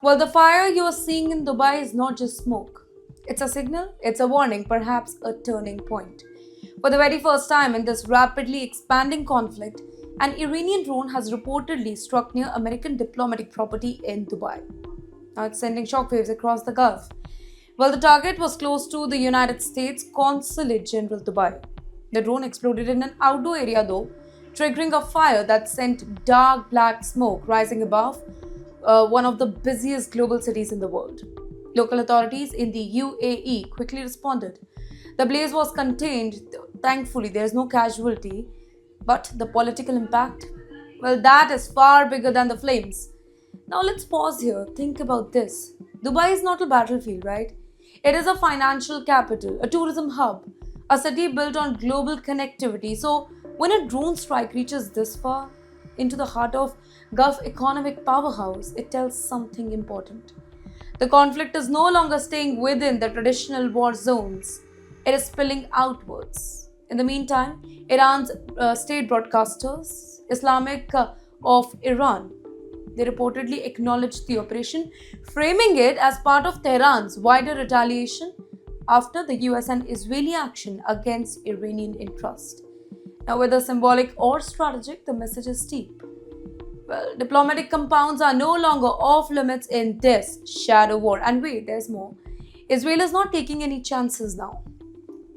Well, the fire you are seeing in Dubai is not just smoke. It's a signal, it's a warning, perhaps a turning point. For the very first time in this rapidly expanding conflict, an Iranian drone has reportedly struck near American diplomatic property in Dubai. Now it's sending shockwaves across the Gulf. Well, the target was close to the United States Consulate General Dubai. The drone exploded in an outdoor area though, triggering a fire that sent dark black smoke rising above one of the busiest global cities in the world. Local authorities in the UAE quickly responded. The blaze was contained, thankfully, there is no casualty, but the political impact, well, that is far bigger than the flames. Now let's pause here. Think about this. Dubai is not a battlefield, right? It is a financial capital, a tourism hub, a city built on global connectivity. So when a drone strike reaches this far into the heart of Gulf economic powerhouse, it tells something important. The conflict is no longer staying within the traditional war zones. It is spilling outwards. In the meantime, Iran's state broadcasters, Islamic of Iran, they reportedly acknowledged the operation, framing it as part of Tehran's wider retaliation after the US and Israeli action against Iranian interests. Now, whether symbolic or strategic, the message is deep. Well, diplomatic compounds are no longer off limits in this shadow war. And wait, there's more. Israel is not taking any chances now.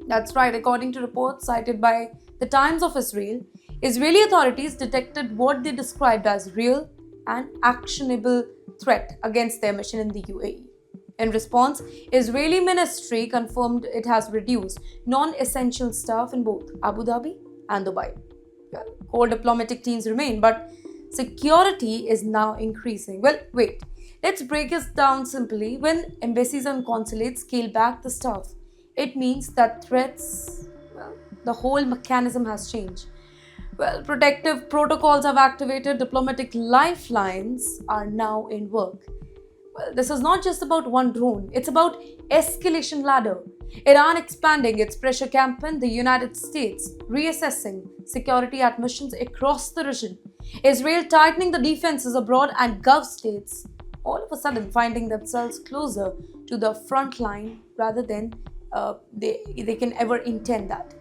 That's right, according to reports cited by the Times of Israel, Israeli authorities detected what they described as real and actionable threat against their mission in the UAE. In response, Israeli ministry confirmed it has reduced non-essential staff in both Abu Dhabi and Dubai. Well, core diplomatic teams remain, but security is now increasing. Well, wait, let's break this down simply. When embassies and consulates scale back the staff, it means that threats, well, the whole mechanism has changed. Well, protective protocols have activated, diplomatic lifelines are now in work. Well, this is not just about one drone, it's about escalation ladder. Iran expanding its pressure campaign, the United States reassessing security admissions across the region, Israel tightening the defenses abroad, and Gulf states all of a sudden finding themselves closer to the front line rather than they can ever intend that.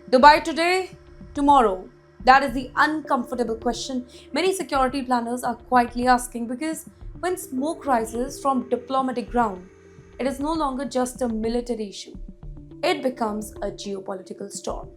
Dubai today, tomorrow. That is the uncomfortable question many security planners are quietly asking, because when smoke rises from diplomatic ground, it is no longer just a military issue. It becomes a geopolitical storm.